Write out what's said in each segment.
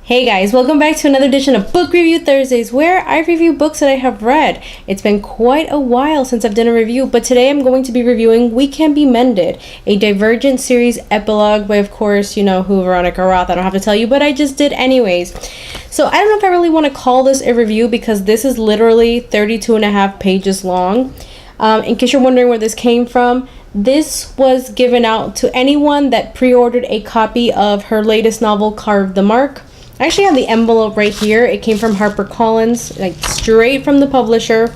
Hey guys, welcome back to another edition of Book Review Thursdays, where I review books that I have read. It's been quite a while since I've done a review, but today I'm going to be reviewing We Can Be Mended, a Divergent series epilogue by, of course, you know who, Veronica Roth. I don't have to tell you, but I just did anyways. So I don't know if I really want to call this a review because this is literally 32 and a half pages long. In case you're wondering where this came from, this was given out to anyone that pre-ordered a copy of her latest novel, Carve the Mark. I actually have the envelope right here. It came from HarperCollins, like straight from the publisher.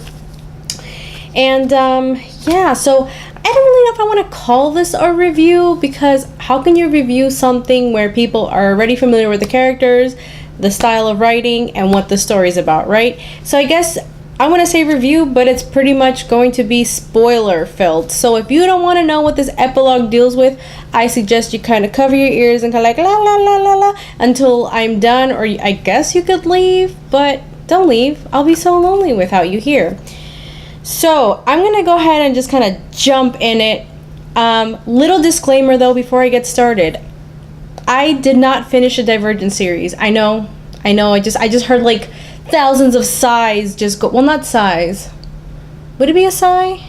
And yeah, so I don't really know if I want to call this a review, because how can you review something where people are already familiar with the characters, the style of writing, and what the story's about, right? So I guess I want to say review, but it's pretty much going to be spoiler filled. So if you don't want to know what this epilogue deals with, I suggest you kind of cover your ears and kind of like la la la la la until I'm done, or I guess you could leave, but don't leave. I'll be so lonely without you here. So I'm going to go ahead and just kind of jump in it. Little disclaimer though before I get started. I did not finish a Divergent series. I know. I just heard like thousands of sighs just go. Well, not sighs. Would it be a sigh?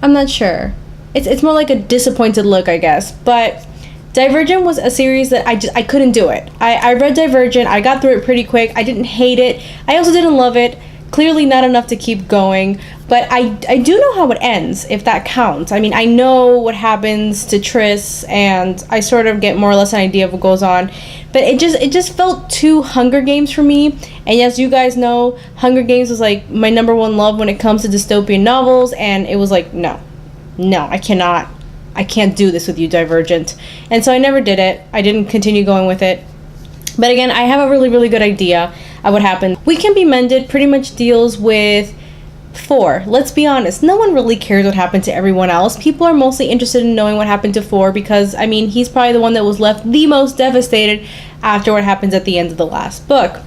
I'm not sure. It's more like a disappointed look, I guess. But Divergent was a series that I couldn't do it. I read Divergent. I got through it pretty quick. I didn't hate it. I also didn't love it. Clearly not enough to keep going. But I do know how it ends, if that counts. I mean, I know what happens to Tris, and I sort of get more or less an idea of what goes on. But it just felt too Hunger Games for me. And as you guys know, Hunger Games was like my number one love when it comes to dystopian novels. And it was like, no, I can't do this with you, Divergent. And so I never did it. I didn't continue going with it. But again, I have a really, really good idea of what happened. We Can Be Mended pretty much deals with 4. Let's be honest, no one really cares what happened to everyone else. People are mostly interested in knowing what happened to 4 because, I mean, he's probably the one that was left the most devastated after what happens at the end of the last book.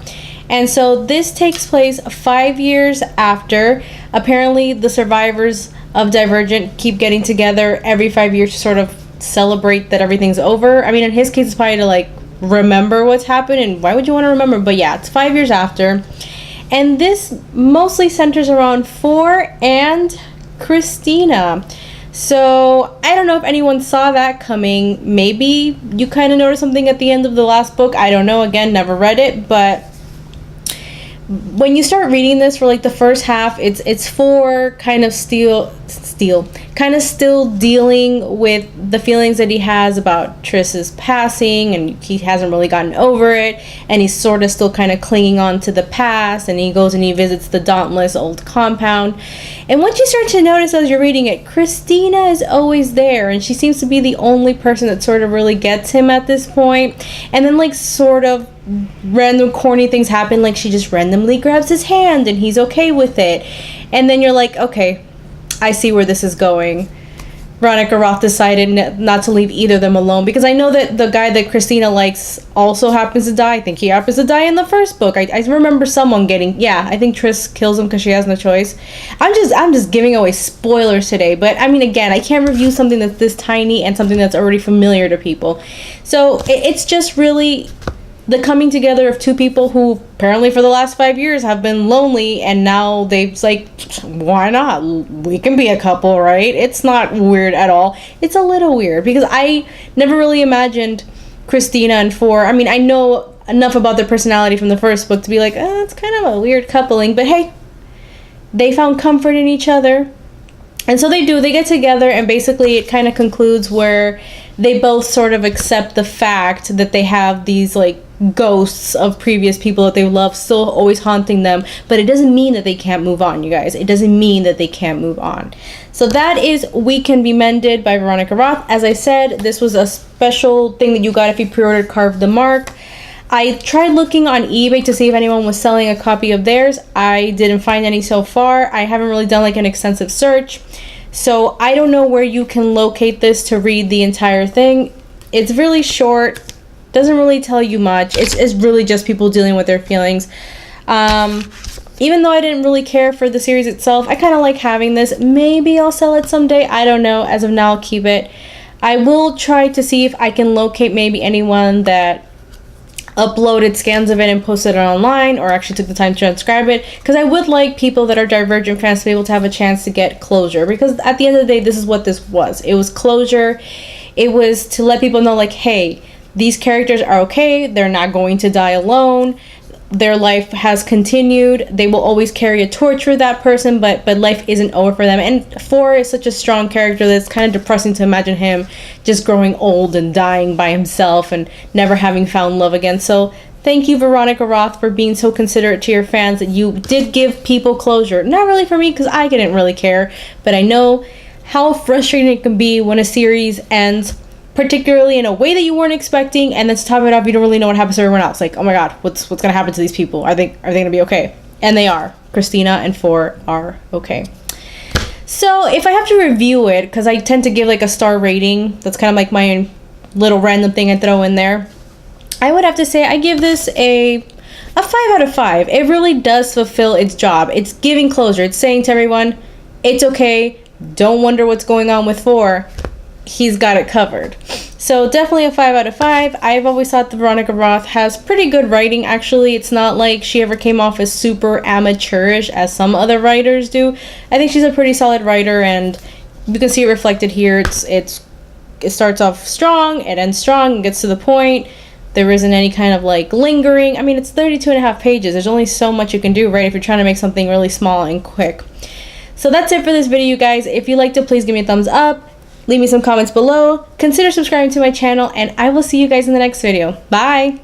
And so this takes place 5 years after. Apparently, the survivors of Divergent keep getting together every 5 years to sort of celebrate that everything's over. I mean, in his case, it's probably to, like, remember what's happened, and why would you want to remember? But yeah, it's 5 years after. And this mostly centers around 4 and Christina. So I don't know if anyone saw that coming. Maybe you kind of noticed something at the end of the last book. I don't know. Again, never read it. But when you start reading this for like the first half, it's 4 kind of still dealing with the feelings that he has about Tris's passing, and he hasn't really gotten over it, and he's sort of still kind of clinging on to the past, and he goes and he visits the dauntless old compound. And what you start to notice as you're reading it, Christina is always there, and she seems to be the only person that sort of really gets him at this point. And then like sort of random corny things happen, like she just randomly grabs his hand and he's okay with it. And then you're like, okay, I see where this is going. Veronica Roth decided not to leave either of them alone, because I know that the guy that Christina likes also happens to die. I think he happens to die in the first book. I remember someone getting, yeah, I think Tris kills him because she has no choice. I'm just giving away spoilers today, but I mean, again, I can't review something that's this tiny and something that's already familiar to people. So it's just really the coming together of 2 people who apparently for the last 5 years have been lonely, and now they've like, why not? We can be a couple, right? It's not weird at all. It's a little weird because I never really imagined Christina and 4. I mean, I know enough about their personality from the first book to be like, it's kind of a weird coupling, but hey, they found comfort in each other. And so they get together, and basically it kind of concludes where they both sort of accept the fact that they have these like ghosts of previous people that they love still always haunting them, but it doesn't mean that they can't move on, you guys. It doesn't mean that they can't move on. So that is We Can Be Mended by Veronica Roth. As I said, this was a special thing that you got if you pre-ordered Carve the Mark. I tried looking on eBay to see if anyone was selling a copy of theirs. I didn't find any so far. I haven't really done like an extensive search, so I don't know where you can locate this to read the entire thing. It's really short, doesn't really tell you much. It's really just people dealing with their feelings. Even though I didn't really care for the series itself, I kind of like having this. Maybe I'll sell it someday. I don't know. As of now, I'll keep it. I will try to see if I can locate maybe anyone that uploaded scans of it and posted it online, or actually took the time to transcribe it, because I would like people that are Divergent fans to be able to have a chance to get closure, because at the end of the day, this is what this was. It was closure. It was to let people know, like, hey, these characters are okay. They're not going to die alone. Their life has continued. They will always carry a torch for that person, but life isn't over for them. And 4 is such a strong character that it's kind of depressing to imagine him just growing old and dying by himself and never having found love again. So thank you, Veronica Roth, for being so considerate to your fans, that you did give people closure. Not really for me, because I didn't really care, but I know how frustrating it can be when a series ends, particularly in a way that you weren't expecting, and then to top it off, you don't really know what happens to everyone else. Like, oh my god, what's gonna happen to these people? Are they gonna be okay? And they are. Christina and 4 are okay. So if I have to review it, because I tend to give like a star rating, that's kind of like my little random thing I throw in there, I would have to say I give this a 5 out of 5. It really does fulfill its job. It's giving closure. It's saying to everyone, it's okay. Don't wonder what's going on with 4. He's got it covered. So definitely a 5 out of 5. I've always thought that Veronica Roth has pretty good writing, actually. It's not like she ever came off as super amateurish as some other writers do. I think she's a pretty solid writer, and you can see it reflected here. It starts off strong, it ends strong, and gets to the point. There isn't any kind of like lingering. I mean, it's 32 and a half pages. There's only so much you can do, right, if you're trying to make something really small and quick. So that's it for this video, you guys. If you liked it, please give me a thumbs up. Leave me some comments below. Consider subscribing to my channel, and I will see you guys in the next video. Bye!